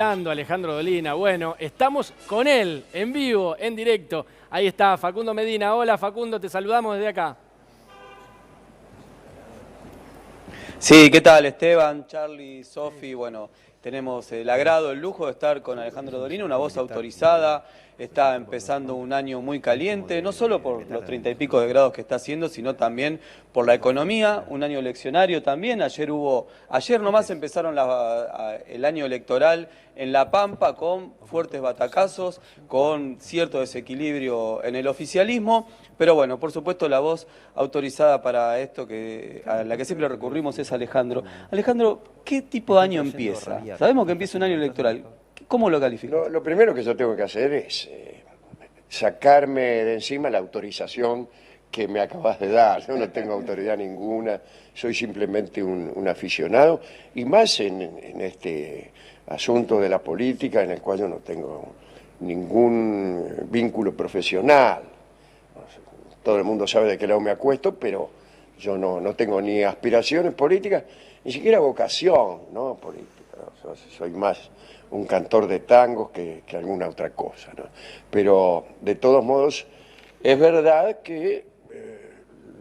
Alejandro Dolina. Bueno, estamos con él, en vivo, en directo. Ahí está, Facundo Medina. Hola, Facundo, te saludamos desde acá. Sí, ¿qué tal, Esteban, Charlie, Sofi? Bueno, tenemos el agrado, el lujo de estar con Alejandro Dolina, una voz autorizada. Está empezando un año muy caliente, no solo por los 30 y pico de grados que está haciendo, sino también por la economía, un año eleccionario también. Ayer nomás empezaron el año electoral en La Pampa con fuertes batacazos, con cierto desequilibrio en el oficialismo, pero bueno, por supuesto la voz autorizada para esto a la que siempre recurrimos es Alejandro. Alejandro, ¿qué tipo de año empieza? Sabemos que empieza un año electoral. ¿Cómo lo calificas? Lo primero que yo tengo que hacer es sacarme de encima la autorización que me acabas de dar. Yo no tengo autoridad ninguna, soy simplemente un aficionado, y más en este asunto de la política en el cual yo no tengo ningún vínculo profesional. Todo el mundo sabe de qué lado me acuesto, pero yo no tengo ni aspiraciones políticas, ni siquiera vocación, ¿no?, política. Yo soy más un cantor de tangos que alguna otra cosa, ¿no? Pero de todos modos es verdad que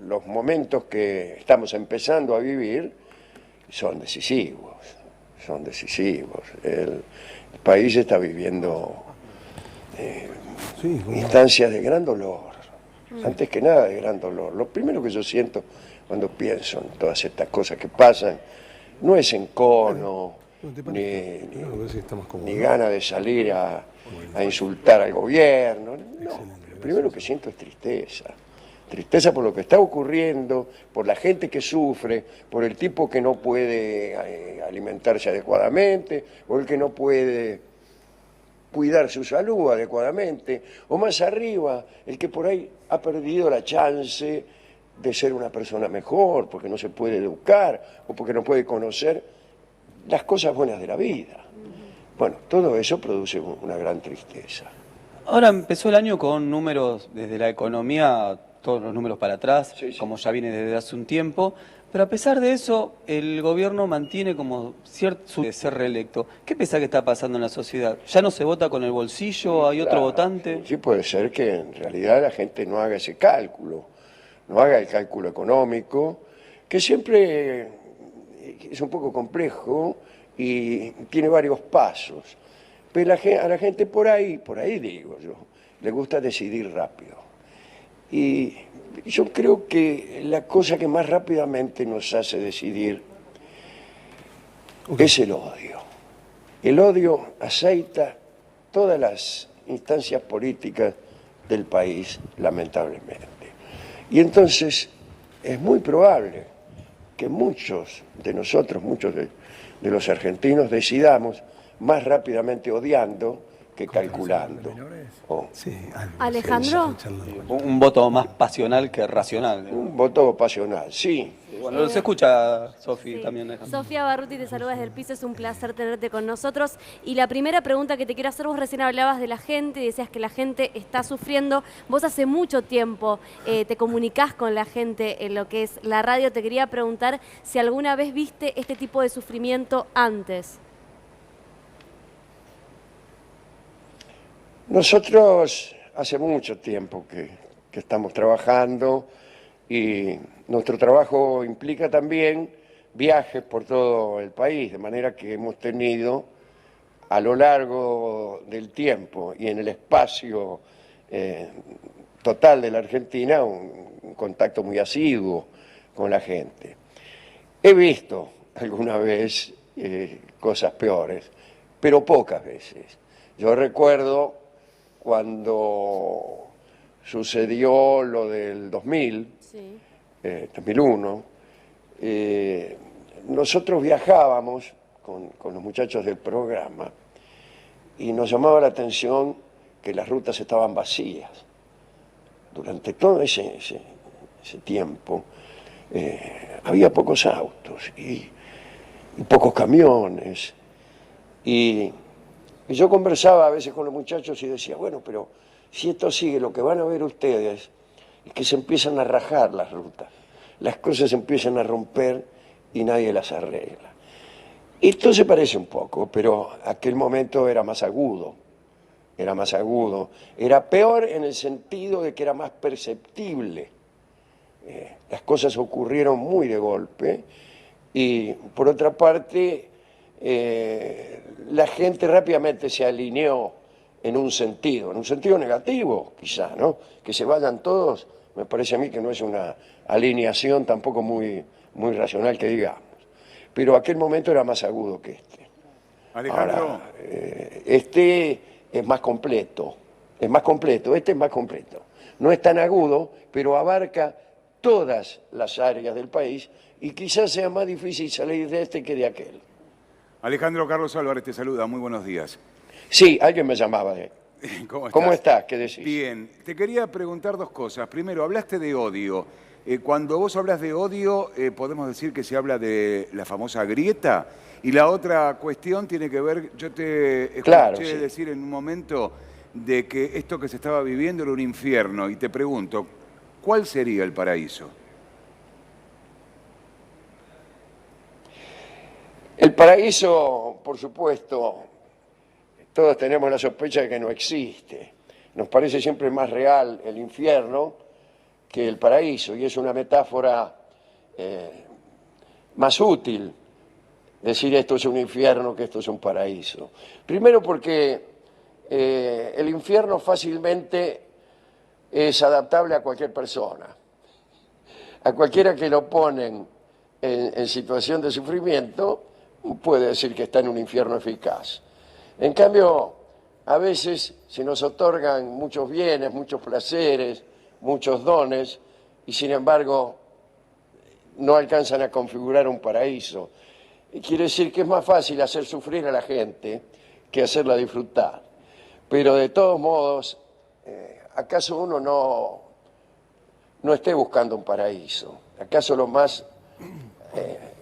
los momentos que estamos empezando a vivir son decisivos, son decisivos. El país está viviendo instancias de gran dolor, antes que nada de gran dolor. Lo primero que yo siento cuando pienso en todas estas cosas que pasan no es encono, ni gana de salir a insultar al gobierno. No, lo primero que siento es tristeza. Tristeza por lo que está ocurriendo, por la gente que sufre, por el tipo que no puede alimentarse adecuadamente, o el que no puede cuidar su salud adecuadamente, o más arriba, el que por ahí ha perdido la chance de ser una persona mejor, porque no se puede educar, o porque no puede conocer las cosas buenas de la vida. Bueno, todo eso produce una gran tristeza. Ahora empezó el año con números desde la economía, todos los números para atrás, Sí. como ya viene desde hace un tiempo, pero a pesar de eso, el gobierno mantiene como cierto de ser reelecto. ¿Qué pensás que está pasando en la sociedad? ¿Ya no se vota con el bolsillo? ¿Hay otro votante? Sí, puede ser que en realidad la gente no haga ese cálculo, no haga el cálculo económico, que siempre es un poco complejo y tiene varios pasos. Pero a la gente por ahí digo yo, le gusta decidir rápido. Y yo creo que la cosa que más rápidamente nos hace decidir es el odio. El odio aceita todas las instancias políticas del país, lamentablemente. Y entonces es muy probable que muchos de nosotros, muchos de los argentinos, decidamos más rápidamente odiando que calculando. Alejandro. Un voto más pasional que racional. Un voto pasional, sí. Bueno, se escucha, Sofi, Sí. también. Sofía Barruti te saluda desde el piso, es un placer tenerte con nosotros. Y la primera pregunta que te quiero hacer, vos recién hablabas de la gente y decías que la gente está sufriendo. Vos hace mucho tiempo te comunicás con la gente en lo que es la radio. Te quería preguntar si alguna vez viste este tipo de sufrimiento antes. Nosotros hace mucho tiempo que estamos trabajando y nuestro trabajo implica también viajes por todo el país, de manera que hemos tenido a lo largo del tiempo y en el espacio total de la Argentina un contacto muy asiduo con la gente. He visto alguna vez cosas peores, pero pocas veces. Yo recuerdo cuando sucedió lo del 2000, Sí. 2001, nosotros viajábamos con los muchachos del programa y nos llamaba la atención que las rutas estaban vacías. Durante todo ese tiempo había pocos autos y pocos camiones. Y yo conversaba a veces con los muchachos y decía, bueno, pero si esto sigue, lo que van a ver ustedes es que se empiezan a rajar las rutas, las cosas se empiezan a romper y nadie las arregla. Esto se parece un poco, pero aquel momento era más agudo, era más agudo. Era peor en el sentido de que era más perceptible. Las cosas ocurrieron muy de golpe y, por otra parte, la gente rápidamente se alineó en un sentido negativo, quizá, ¿no? Que se vayan todos, me parece a mí que no es una alineación tampoco muy racional que digamos. Pero aquel momento era más agudo que este. Alejandro. Ahora, este es más completo, este es más completo. No es tan agudo, pero abarca todas las áreas del país y quizás sea más difícil salir de este que de aquel. Alejandro, Carlos Álvarez te saluda, muy buenos días. Sí, alguien me llamaba. ¿Cómo estás? ¿Qué decís? Bien, te quería preguntar dos cosas. Primero, hablaste de odio. Cuando vos hablas de odio, podemos decir que se habla de la famosa grieta. Y la otra cuestión tiene que ver, yo te escuché Claro, sí. decir en un momento de que esto que se estaba viviendo era un infierno. Y te pregunto, ¿cuál sería el paraíso? El paraíso, por supuesto, todos tenemos la sospecha de que no existe. Nos parece siempre más real el infierno que el paraíso, y es una metáfora más útil decir esto es un infierno que esto es un paraíso. Primero porque el infierno fácilmente es adaptable a cualquier persona. A cualquiera que lo ponen en situación de sufrimiento puede decir que está en un infierno eficaz. En cambio, a veces se nos otorgan muchos bienes, muchos placeres, muchos dones, y sin embargo no alcanzan a configurar un paraíso. Y quiere decir que es más fácil hacer sufrir a la gente que hacerla disfrutar. Pero de todos modos, ¿acaso uno no esté buscando un paraíso? ¿Acaso lo más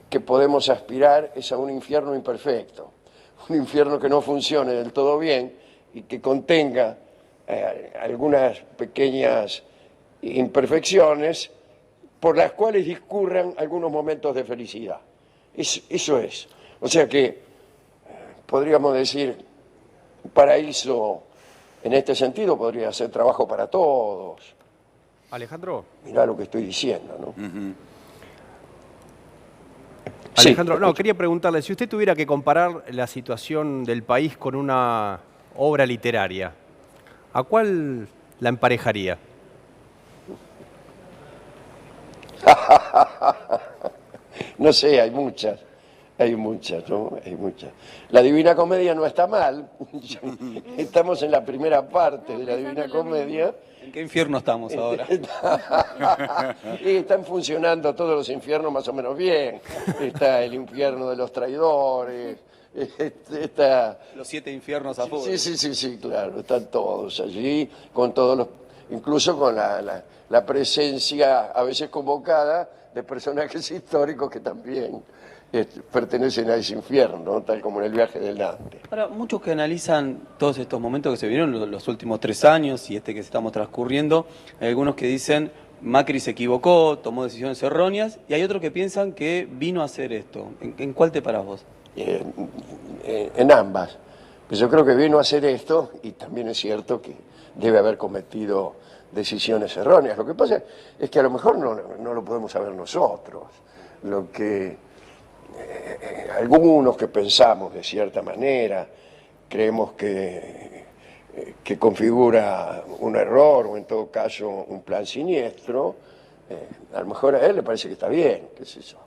que podemos aspirar es a un infierno imperfecto? Un infierno que no funcione del todo bien y que contenga algunas pequeñas imperfecciones por las cuales discurran algunos momentos de felicidad. Eso es. O sea que podríamos decir, un paraíso en este sentido podría ser trabajo para todos. Alejandro. Mirá lo que estoy diciendo, ¿no? Alejandro, Sí, no, quería preguntarle, si usted tuviera que comparar la situación del país con una obra literaria, ¿a cuál la emparejaría? No sé, hay muchas, ¿no? Hay muchas. La Divina Comedia no está mal, estamos en la primera parte de la Divina Comedia. ¿En qué infierno estamos ahora? Y están funcionando todos los infiernos más o menos bien. Está el infierno de los traidores, está... Los 7 infiernos a full. Sí, claro, están todos allí, con todos los, incluso con la presencia a veces convocada de personajes históricos que también pertenecen a ese infierno, ¿no? Tal como en el viaje del Dante. Ahora, muchos que analizan todos estos momentos que se vieron los últimos 3 años y este que estamos transcurriendo, hay algunos que dicen Macri se equivocó, tomó decisiones erróneas, y hay otros que piensan que vino a hacer esto. ¿En cuál te parás vos? En ambas. Pues yo creo que vino a hacer esto y también es cierto que debe haber cometido decisiones erróneas. Lo que pasa es que a lo mejor no lo podemos saber nosotros. Lo que algunos que pensamos de cierta manera, creemos que configura un error o en todo caso un plan siniestro, a lo mejor a él le parece que está bien, qué sé yo.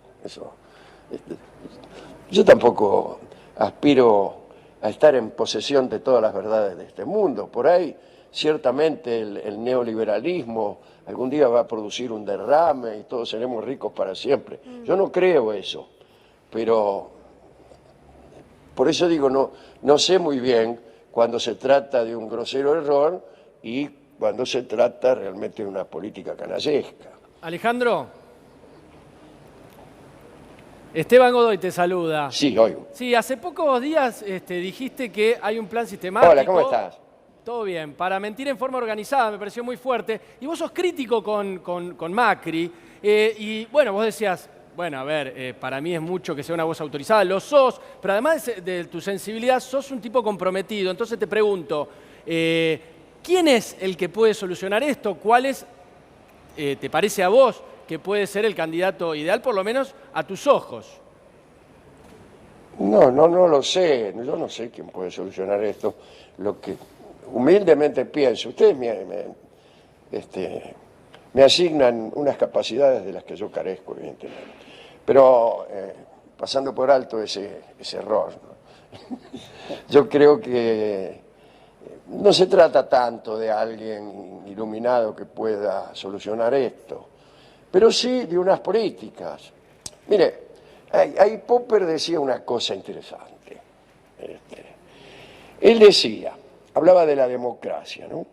Yo tampoco aspiro a estar en posesión de todas las verdades de este mundo. Por ahí, ciertamente, el neoliberalismo algún día va a producir un derrame y todos seremos ricos para siempre. Yo no creo eso, pero por eso digo, no sé muy bien cuando se trata de un grosero error y cuando se trata realmente de una política canallesca. Alejandro, Esteban Godoy te saluda. Sí, oigo. Sí, hace pocos días dijiste que hay un plan sistemático. Hola, ¿cómo estás? Todo bien, para mentir en forma organizada, me pareció muy fuerte. Y vos sos crítico con Macri. Y bueno, vos decías, bueno, a ver, para mí es mucho que sea una voz autorizada, lo sos, pero además de tu sensibilidad, sos un tipo comprometido. Entonces te pregunto, ¿quién es el que puede solucionar esto? ¿Cuál es, te parece a vos, que puede ser el candidato ideal, por lo menos a tus ojos? No lo sé. Yo no sé quién puede solucionar esto. Lo que humildemente pienso, ustedes me asignan unas capacidades de las que yo carezco, evidentemente. Pero pasando por alto ese error, ¿no? Yo creo que no se trata tanto de alguien iluminado que pueda solucionar esto, pero sí de unas políticas. Mire, ahí Popper decía una cosa interesante. Él decía, hablaba de la democracia, ¿no?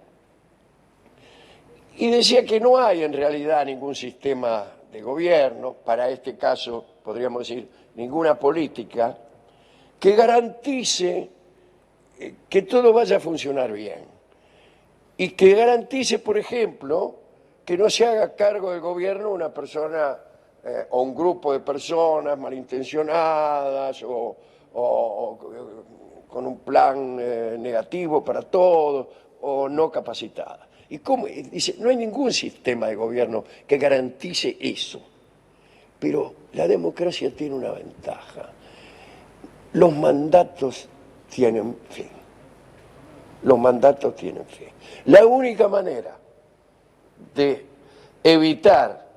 Y decía que no hay en realidad ningún sistema de gobierno, para este caso podríamos decir ninguna política, que garantice que todo vaya a funcionar bien. Y que garantice, por ejemplo, que no se haga cargo del gobierno una persona o un grupo de personas malintencionadas o con un plan negativo para todos o no capacitadas. ¿Y cómo? Dice, no hay ningún sistema de gobierno que garantice eso. Pero la democracia tiene una ventaja. Los mandatos tienen fin. Los mandatos tienen fin. La única manera de evitar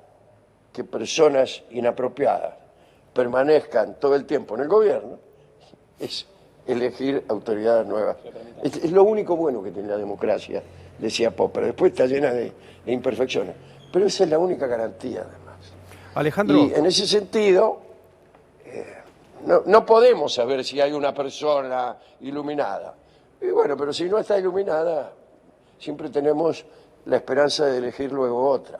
que personas inapropiadas permanezcan todo el tiempo en el gobierno es elegir autoridades nuevas. Es lo único bueno que tiene la democracia, decía Popper. Después está llena de imperfecciones. Pero esa es la única garantía, además. Alejandro. Y en ese sentido, no podemos saber si hay una persona iluminada. Y bueno, pero si no está iluminada, siempre tenemos la esperanza de elegir luego otra.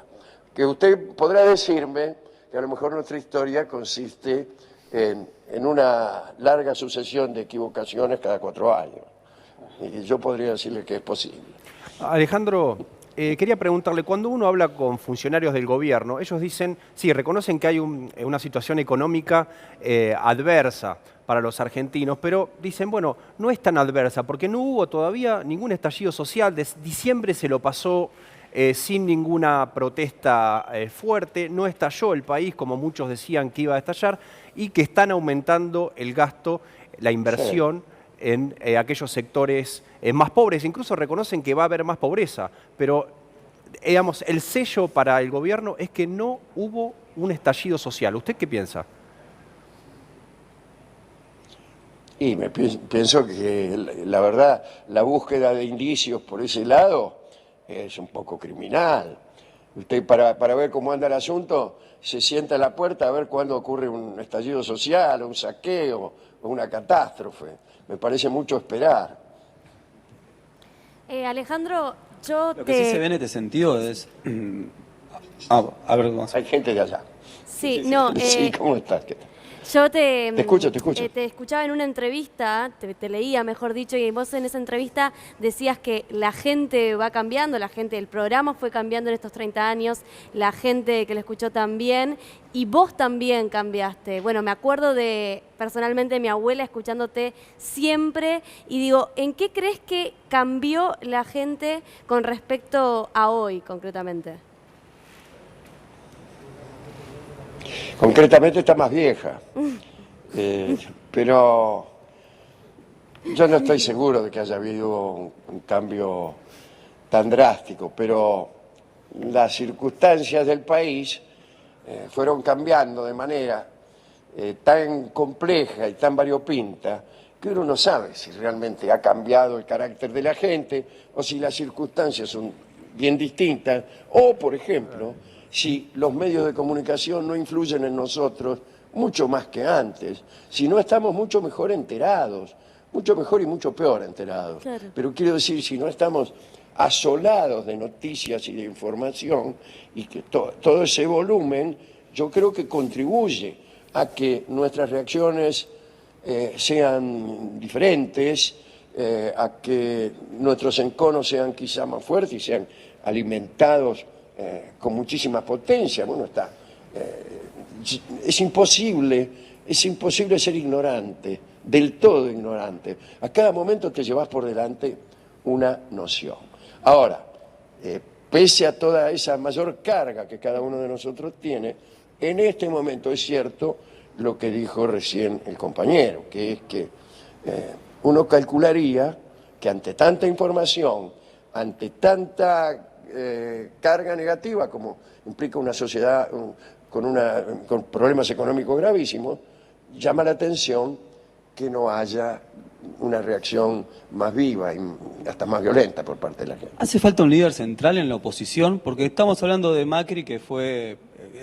Que usted podrá decirme que a lo mejor nuestra historia consiste en una larga sucesión de equivocaciones cada 4 años. Y yo podría decirle que es posible. Alejandro, quería preguntarle, cuando uno habla con funcionarios del gobierno, ellos dicen, sí, reconocen que hay una situación económica adversa para los argentinos, pero dicen, bueno, no es tan adversa porque no hubo todavía ningún estallido social, diciembre se lo pasó sin ninguna protesta fuerte, no estalló el país como muchos decían que iba a estallar y que están aumentando el gasto, la inversión en aquellos sectores más pobres. Incluso reconocen que va a haber más pobreza, pero digamos, el sello para el gobierno es que no hubo un estallido social. ¿Usted qué piensa? Y pienso que la verdad, la búsqueda de indicios por ese lado es un poco criminal. Usted para ver cómo anda el asunto se sienta en la puerta a ver cuándo ocurre un estallido social, un saqueo o una catástrofe. Me parece mucho esperar. Alejandro, Lo que sí se ve en este sentido es... a ver, vamos a ver. Hay gente de allá. Sí, no. Sí, ¿cómo estás? ¿Qué tal? Yo te escucho. Te escuchaba en una entrevista, te leía, mejor dicho, y vos en esa entrevista decías que la gente va cambiando, la gente del programa fue cambiando en estos 30 años, la gente que lo escuchó también, y vos también cambiaste. Bueno, me acuerdo personalmente de mi abuela escuchándote siempre, y digo, ¿en qué crees que cambió la gente con respecto a hoy, concretamente? Concretamente está más vieja, pero yo no estoy seguro de que haya habido un cambio tan drástico, pero las circunstancias del país fueron cambiando de manera tan compleja y tan variopinta que uno no sabe si realmente ha cambiado el carácter de la gente o si las circunstancias son bien distintas o, por ejemplo, si los medios de comunicación no influyen en nosotros mucho más que antes, si no estamos mucho mejor enterados, mucho mejor y mucho peor enterados. Claro. Pero quiero decir, si no estamos asolados de noticias y de información, y que todo ese volumen, yo creo que contribuye a que nuestras reacciones sean diferentes, a que nuestros enconos sean quizá más fuertes y sean alimentados con muchísima potencia. Bueno, está es imposible ser ignorante, del todo ignorante. A cada momento te llevas por delante una noción. Ahora, pese a toda esa mayor carga que cada uno de nosotros tiene, en este momento es cierto lo que dijo recién el compañero, que es que uno calcularía que ante tanta información, ante tanta carga negativa como implica una sociedad con problemas económicos gravísimos, llama la atención que no haya una reacción más viva y hasta más violenta por parte de la gente. ¿Hace falta un líder central en la oposición? Porque estamos hablando de Macri, que fue,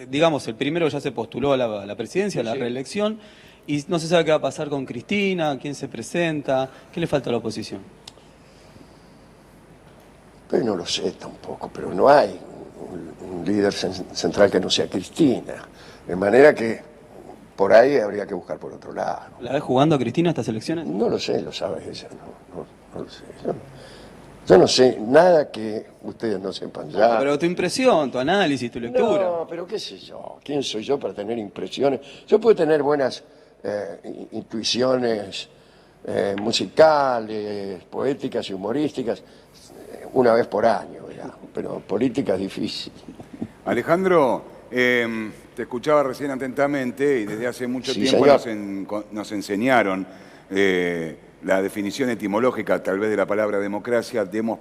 digamos, el primero que ya se postuló a la presidencia, a la reelección, y no se sabe qué va a pasar con Cristina, quién se presenta, ¿qué le falta a la oposición? Pues no lo sé tampoco, pero no hay un líder central que no sea Cristina. De manera que por ahí habría que buscar por otro lado. ¿La ves jugando a Cristina estas elecciones? No lo sé, lo sabe ella, no lo sé. Yo no sé nada que ustedes no sepan ya. Pero tu impresión, tu análisis, tu lectura. No, pero qué sé yo, ¿quién soy yo para tener impresiones? Yo puedo tener buenas intuiciones musicales, poéticas y humorísticas una vez por año, digamos, pero política es difícil. Alejandro, te escuchaba recién atentamente y desde hace mucho Sí, tiempo señor. nos enseñaron la definición etimológica, tal vez, de la palabra democracia: demos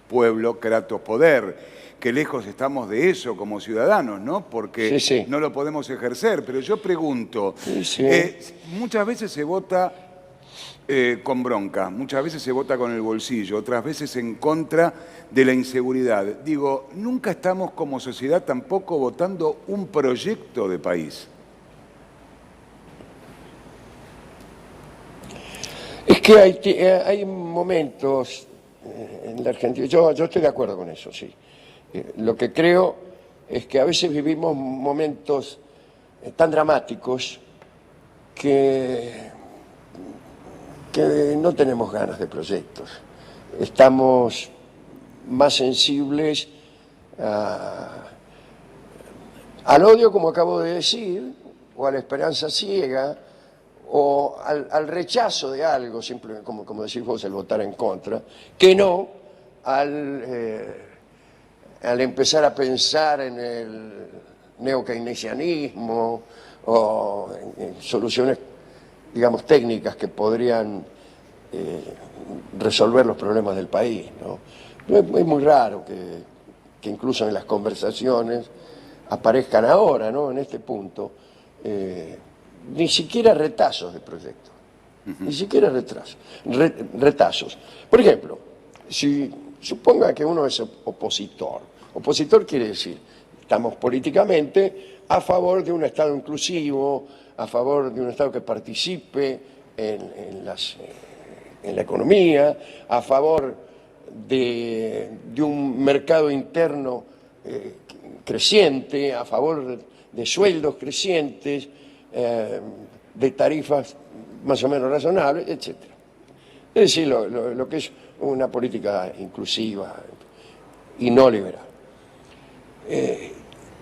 pueblo, kratos poder. Que lejos estamos de eso como ciudadanos, ¿no? Porque Sí. no lo podemos ejercer. Pero yo pregunto, Sí. muchas veces se vota con bronca, muchas veces se vota con el bolsillo, otras veces en contra de la inseguridad. Digo, nunca estamos como sociedad tampoco votando un proyecto de país. Es que hay momentos en la Argentina, yo estoy de acuerdo con eso, sí. Lo que creo es que a veces vivimos momentos tan dramáticos que no tenemos ganas de proyectos. Estamos más sensibles al odio, como acabo de decir, o a la esperanza ciega, o al rechazo de algo, simplemente como decís vos, el votar en contra, que no al empezar a pensar en el neokeynesianismo o en soluciones, digamos, técnicas que podrían resolver los problemas del país, ¿no? Es muy raro que incluso en las conversaciones aparezcan ahora, ¿no? En este punto, ni siquiera retazos de proyectos, ni siquiera retazos. Por ejemplo, si suponga que uno es opositor. Opositor quiere decir, estamos políticamente a favor de un Estado inclusivo, a favor de un Estado que participe en la economía, a favor de un mercado interno creciente, a favor de sueldos crecientes, de tarifas más o menos razonables, etc. Es decir, lo que es una política inclusiva y no liberal.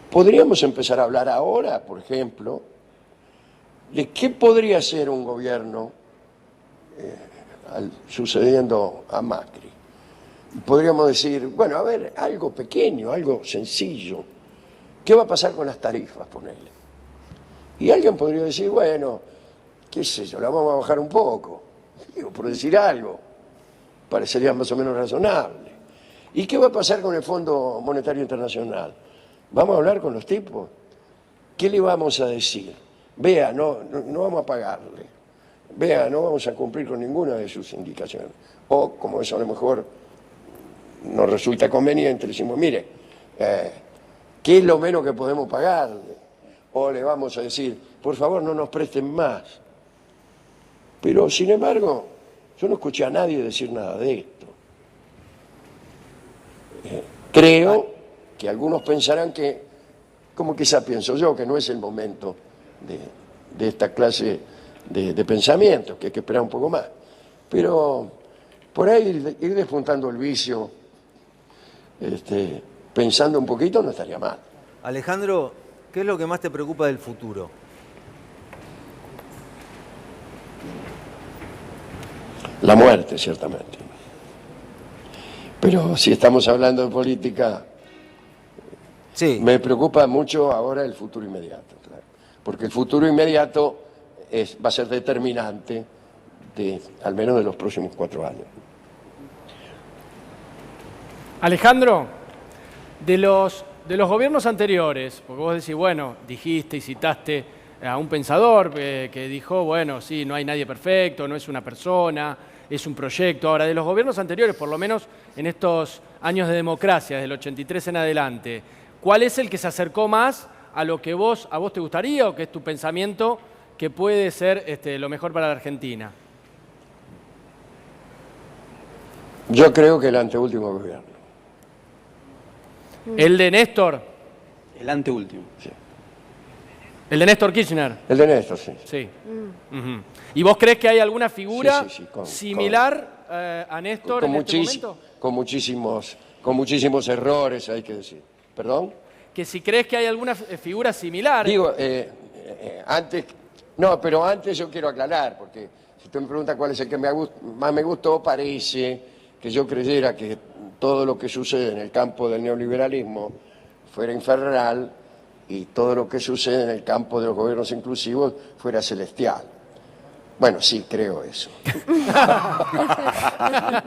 Podríamos empezar a hablar ahora, por ejemplo, de qué podría ser un gobierno sucediendo a Macri. Podríamos decir, bueno, a ver, algo pequeño, algo sencillo. ¿Qué va a pasar con las tarifas, ponele? Y alguien podría decir, bueno, qué sé yo, la vamos a bajar un poco, digo, por decir algo, parecería más o menos razonable. ¿Y qué va a pasar con el Fondo Monetario Internacional? ¿Vamos a hablar con los tipos? ¿Qué le vamos a decir? Vea, no vamos a pagarle. Vea, no vamos a cumplir con ninguna de sus indicaciones. O, como eso a lo mejor nos resulta conveniente, le decimos, mire, ¿qué es lo menos que podemos pagarle? O le vamos a decir, por favor, no nos presten más. Pero, sin embargo, yo no escuché a nadie decir nada de esto. Creo que algunos pensarán que, como quizá pienso yo, que no es el momento de esta clase de pensamientos, que hay que esperar un poco más. Pero por ahí ir despuntando el vicio, pensando un poquito, no estaría mal. Alejandro, ¿qué es lo que más te preocupa del futuro? La muerte, ciertamente. Pero si estamos hablando de política, Sí. me preocupa mucho ahora el futuro inmediato, claro. Porque el futuro inmediato va a ser determinante al menos de los próximos 4 años. Alejandro, de los gobiernos anteriores, porque vos decís, bueno, dijiste y citaste a un pensador que dijo, bueno, sí, no hay nadie perfecto, no es una persona, es un proyecto. Ahora, de los gobiernos anteriores, por lo menos en estos años de democracia, desde el 83 en adelante, ¿cuál es el que se acercó más a lo que a vos te gustaría o que es tu pensamiento que puede ser lo mejor para la Argentina? Yo creo que el anteúltimo gobierno. ¿El de Néstor? El anteúltimo. Sí. ¿El de Néstor Kirchner? El de Néstor, sí. Sí. Ujú. ¿Y vos crees que hay alguna figura Sí, similar a Néstor en este momento? Con muchísimos errores, hay que decir. ¿Perdón? Que si crees que hay alguna figura similar. Digo, antes... No, pero antes yo quiero aclarar, porque si usted me pregunta cuál es el que más me gustó, parece que yo creyera que todo lo que sucede en el campo del neoliberalismo fuera infernal y todo lo que sucede en el campo de los gobiernos inclusivos fuera celestial. Bueno, sí, creo eso.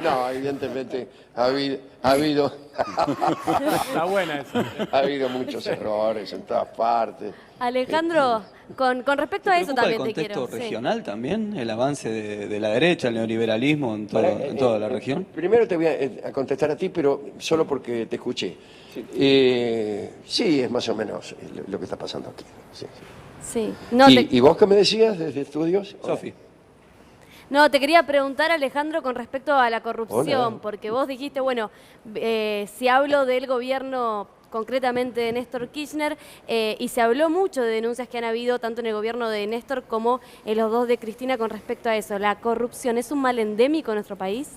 No, evidentemente ha habido Está buena esa. ha habido muchos errores en todas partes. Alejandro, con respecto a eso también te el quiero. contexto Sí. regional también? ¿El avance de la derecha, el neoliberalismo en toda la región? Primero te voy a contestar a ti, pero solo porque te escuché. Sí, es más o menos lo que está pasando aquí. Sí. Sí. No, ¿Y vos qué me decías desde estudios? Sofi. No, te quería preguntar, Alejandro, con respecto a la corrupción, Hola. porque vos dijiste, bueno, si hablo del gobierno concretamente de Néstor Kirchner, y se habló mucho de denuncias que han habido tanto en el gobierno de Néstor como en los dos de Cristina con respecto a eso. ¿La corrupción es un mal endémico en nuestro país?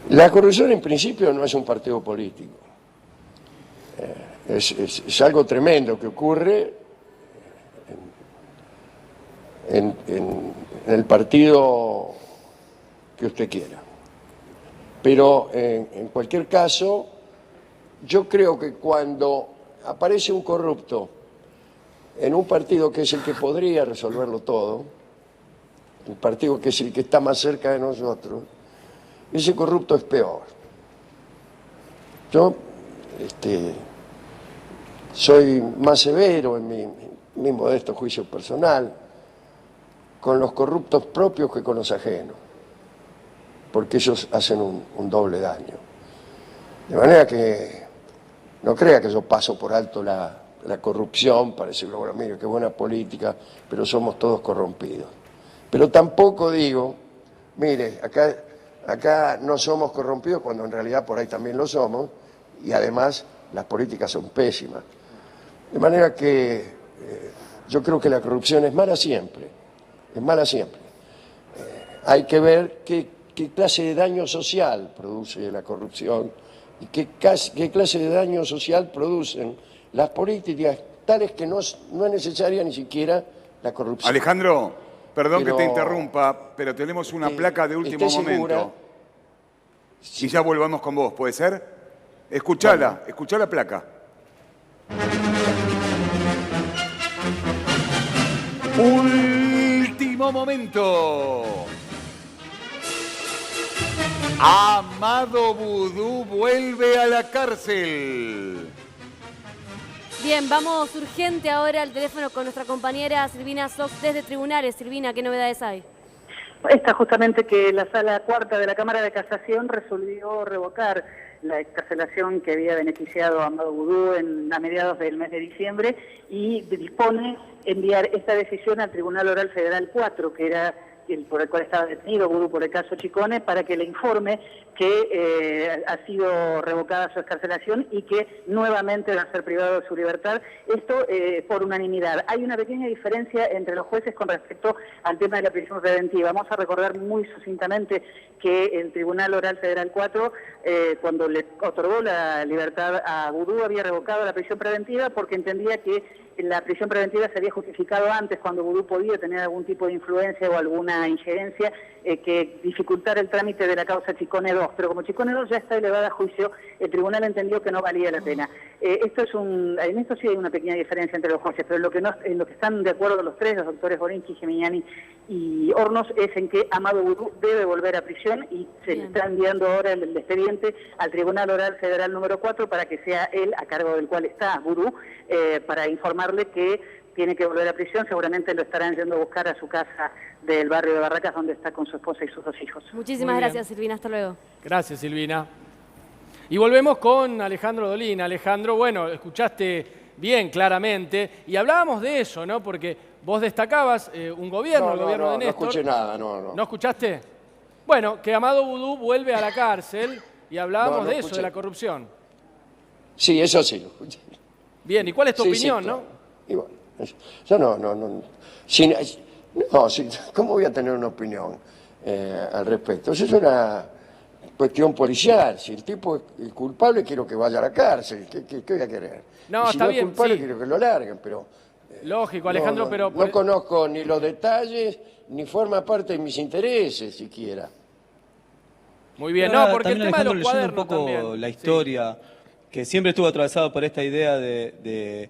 La corrupción en principio no es un partido político. Es algo tremendo que ocurre en el partido que usted quiera. Pero en cualquier caso, yo creo que cuando aparece un corrupto en un partido que es el que podría resolverlo todo, un partido que es el que está más cerca de nosotros, ese corrupto es peor. Yo soy más severo en mi modesto juicio personal con los corruptos propios que con los ajenos, porque ellos hacen un doble daño. De manera que no crea que yo paso por alto la corrupción para decirlo, bueno, mire, qué buena política, pero somos todos corrompidos. Pero tampoco digo, mire, acá no somos corrompidos cuando en realidad por ahí también lo somos, y además las políticas son pésimas. De manera que yo creo que la corrupción es mala siempre, es mala siempre. Hay que ver qué clase de daño social produce la corrupción y qué clase de daño social producen las políticas tales que no es necesaria ni siquiera la corrupción. Alejandro, perdón Pero- que te interrumpa, pero tenemos una placa de último ¿esté segura? momento. Y ya volvamos con vos, ¿puede ser? Escuchala, escuchá la placa. Último momento. Amado Vudú vuelve a la cárcel. Bien, vamos urgente ahora al teléfono con nuestra compañera Silvina Sox desde Tribunales. Silvina, ¿qué novedades hay? Esta justamente que la Sala Cuarta de la Cámara de Casación resolvió revocar la excarcelación que había beneficiado a Amado Vudú a mediados del mes de diciembre y dispone enviar esta decisión al Tribunal Oral Federal 4, que era por el cual estaba detenido Vudú por el caso Chicone, para que le informe que ha sido revocada su excarcelación y que nuevamente va a ser privado de su libertad. Esto por unanimidad. Hay una pequeña diferencia entre los jueces con respecto al tema de la prisión preventiva. Vamos a recordar muy sucintamente que el Tribunal Oral Federal 4, cuando le otorgó la libertad a Vudú, había revocado la prisión preventiva porque entendía que la prisión preventiva se había justificado antes, cuando Vudú podía tener algún tipo de influencia o alguna injerencia que dificultara el trámite de la causa Chicone 2. Pero como Chicone 2 ya está elevada a juicio, el tribunal entendió que no valía la pena. En esto sí hay una pequeña diferencia entre los jueces, pero en lo que están de acuerdo los tres, los doctores Borinqui, Gemignani y Hornos, es en que Amado Vudú debe volver a prisión y se le está enviando ahora el expediente al Tribunal Oral Federal número 4 para que sea él, a cargo del cual está Vudú, para informarle que tiene que volver a prisión. Seguramente lo estarán yendo a buscar a su casa del barrio de Barracas, donde está con su esposa y sus 2 hijos. Muchísimas gracias, Silvina. Hasta luego. Gracias, Silvina. Y volvemos con Alejandro Dolina. Alejandro, bueno, escuchaste bien, claramente, y hablábamos de eso, ¿no? Porque vos destacabas un gobierno, el gobierno de Néstor. No escuché nada, no. ¿No escuchaste? Bueno, que Amado Vudú vuelve a la cárcel y hablábamos de eso, escuché. de la corrupción. Sí, eso sí lo escuché. Bien, ¿y cuál es tu Sí, opinión, sí, claro. no? Y bueno, yo ¿cómo voy a tener una opinión al respecto? Eso es una cuestión policial. Si el tipo es culpable, quiero que vaya a la cárcel. ¿Qué voy a querer? No, Y si está no bien, es culpable, sí. quiero que lo larguen, pero... Lógico, Alejandro, pero... No conozco ni los detalles, ni forma parte de mis intereses siquiera. Muy bien, Ahora, no, porque el también, tema de los Alejandro, leyendo cuadernos un poco también. la Sí. historia, que siempre estuvo atravesado por esta idea de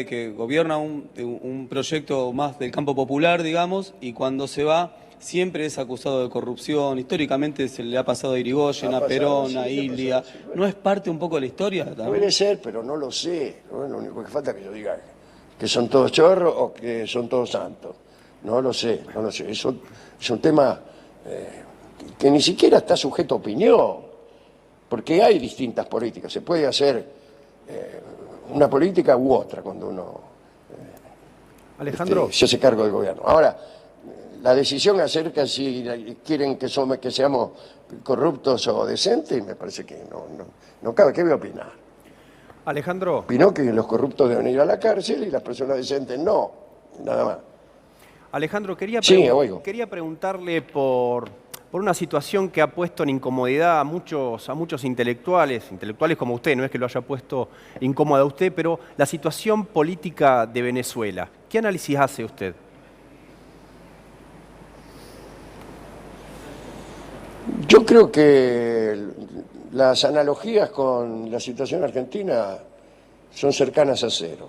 que gobierna un proyecto más del campo popular, digamos, y cuando se va siempre es acusado de corrupción. Históricamente se le ha pasado a Irigoyen, a Perón, a Ilia. ¿No es parte un poco de la historia también? Puede ser, pero no lo sé. No es lo único que falta que yo diga que son todos chorros o que son todos santos. No lo sé. Eso es un tema que ni siquiera está sujeto a opinión, porque hay distintas políticas. Se puede hacer una política u otra cuando uno Alejandro. se hace cargo del gobierno. Ahora, la decisión acerca si quieren que seamos corruptos o decentes, me parece que no cabe. ¿Qué voy a opinar? Alejandro. Opino que los corruptos deben ir a la cárcel y las personas decentes no, nada más. Alejandro, quería preguntarle por una situación que ha puesto en incomodidad a muchos intelectuales como usted, no es que lo haya puesto incómoda a usted, pero la situación política de Venezuela. ¿Qué análisis hace usted? Yo creo que las analogías con la situación argentina son cercanas a cero.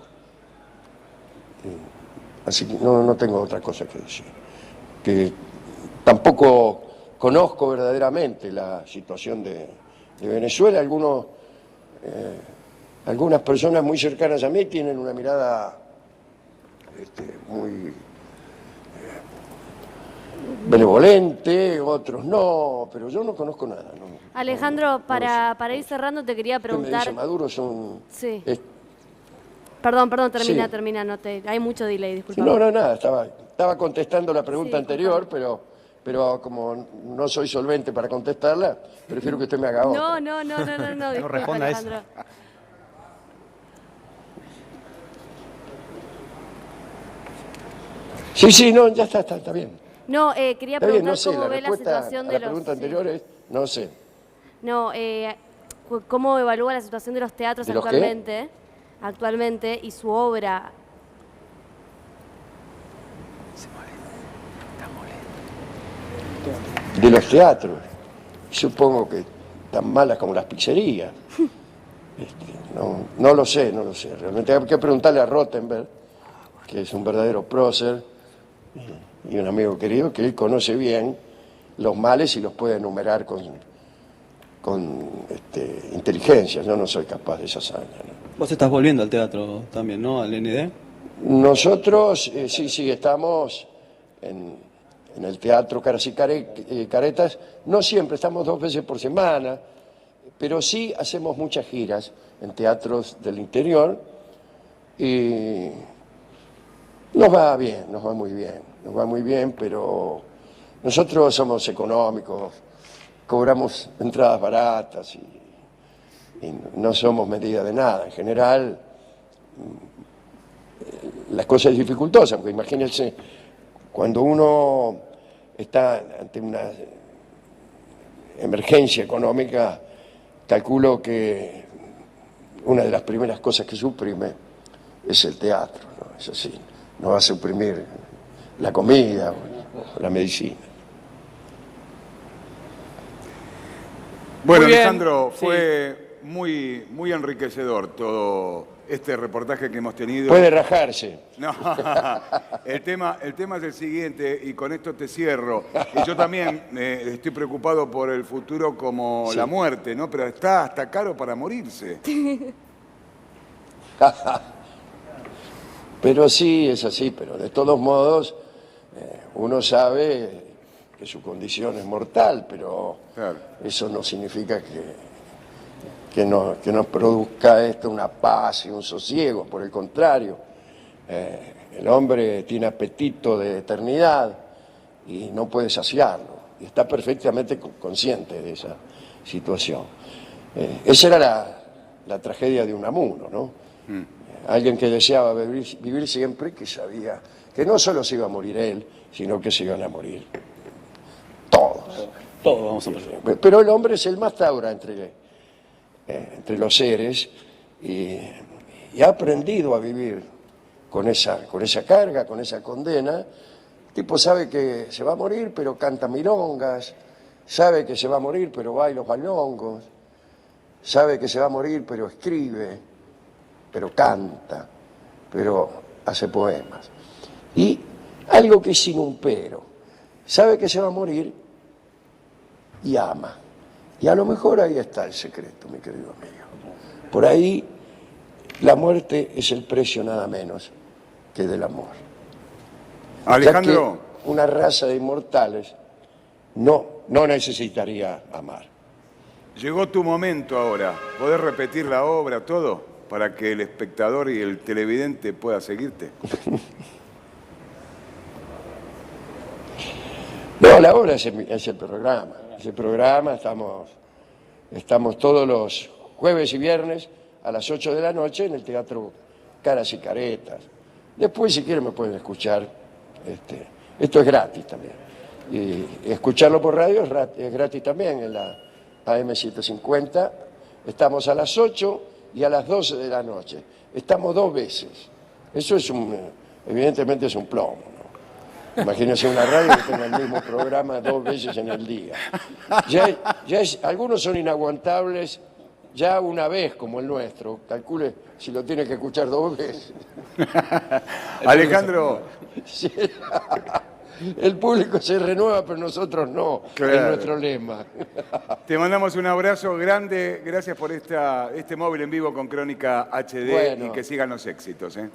Así que no tengo otra cosa que decir. Que tampoco conozco verdaderamente la situación de Venezuela. Algunas personas muy cercanas a mí tienen una mirada muy benevolente, otros no, pero yo no conozco nada. Alejandro, para ir cerrando te quería Usted me preguntar... dice, Maduro son... Sí. Perdón, termina, hay mucho delay, disculpa. No, nada, estaba contestando la pregunta anterior, pero como no soy solvente para contestarla, prefiero que usted me haga otra. No, disculpa, responda a eso. Alejandro. Sí, no, ya está bien. No, quería Está bien, preguntar no sé, cómo la ve la respuesta situación a de la los... pregunta anterior es, no sé. No, ¿cómo evalúa la situación de los teatros ¿De los qué? actualmente y su obra? De los teatros. Supongo que tan malas como las pizzerías. No lo sé. Realmente hay que preguntarle a Rottenberg, que es un verdadero prócer y un amigo querido, que él conoce bien los males y los puede enumerar con inteligencia. Yo no soy capaz de esa hazaña, ¿no? Vos estás volviendo al teatro también, ¿no? Al ND. Nosotros, sí, estamos en el Teatro Caras y Caretas. No siempre, estamos 2 veces por semana, pero sí hacemos muchas giras en teatros del interior y nos va bien, nos va muy bien. nos va muy bien, pero nosotros somos económicos, cobramos entradas baratas y no somos medida de nada. En general, las cosas dificultosas, porque imagínense, cuando uno está ante una emergencia económica, calculo que una de las primeras cosas que suprime es el teatro, ¿no? Es así, no va a suprimir la comida o la medicina. Bueno, Muy bien, Alejandro, sí. fue muy enriquecedor todo este reportaje que hemos tenido. Puede rajarse. No, el tema es el siguiente, y con esto te cierro. Y yo también estoy preocupado por el futuro como Sí. la muerte, ¿no? Pero está hasta caro para morirse. Pero sí, es así, pero de todos modos uno sabe que su condición es mortal, pero Claro. eso no significa que nos produzca esto una paz y un sosiego, por el contrario, el hombre tiene apetito de eternidad y no puede saciarlo, y está perfectamente consciente de esa situación. Esa era la tragedia de Unamuno, ¿no? Alguien que deseaba vivir siempre, que sabía que no solo se iba a morir él, sino que se iban a morir todos. Todos vamos a morir. Pero el hombre es el más taura entre los seres y ha aprendido a vivir con esa carga, con esa condena. El tipo sabe que se va a morir, pero canta milongas, sabe que se va a morir, pero baila los bailongos, sabe que se va a morir, pero escribe, pero canta, pero hace poemas. Y algo que es sin un pero, sabe que se va a morir y ama. Y a lo mejor ahí está el secreto, mi querido amigo. Por ahí la muerte es el precio nada menos que del amor. Alejandro, Ya que una raza de inmortales no necesitaría amar. llegó tu momento ahora. ¿Podés repetir la obra, todo, para que el espectador y el televidente pueda seguirte? No, la obra es el programa. Es el programa, estamos todos los jueves y viernes a las 8 de la noche en el Teatro Caras y Caretas. Después, si quieren, me pueden escuchar. Esto es gratis también. Y escucharlo por radio es gratis también en la AM750. Estamos a las 8 y a las 12 de la noche. Estamos 2 veces. Eso evidentemente es un plomo, ¿no? Imagínense una radio que tenga el mismo programa 2 veces en el día. Algunos son inaguantables ya una vez, como el nuestro. Calcule si lo tiene que escuchar 2 veces. Alejandro, Sí. El público se renueva, pero nosotros no. Claro. Es nuestro lema. te mandamos un abrazo grande. Gracias por este móvil en vivo con Crónica HD Bueno. y que sigan los éxitos, ¿eh?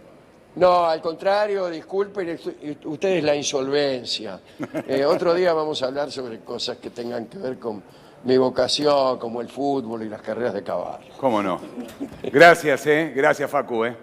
No, al contrario, disculpen ustedes la insolvencia. Otro día vamos a hablar sobre cosas que tengan que ver con mi vocación, como el fútbol y las carreras de caballo. ¿Cómo no? Gracias, ¿eh? Gracias, Facu, ¿eh?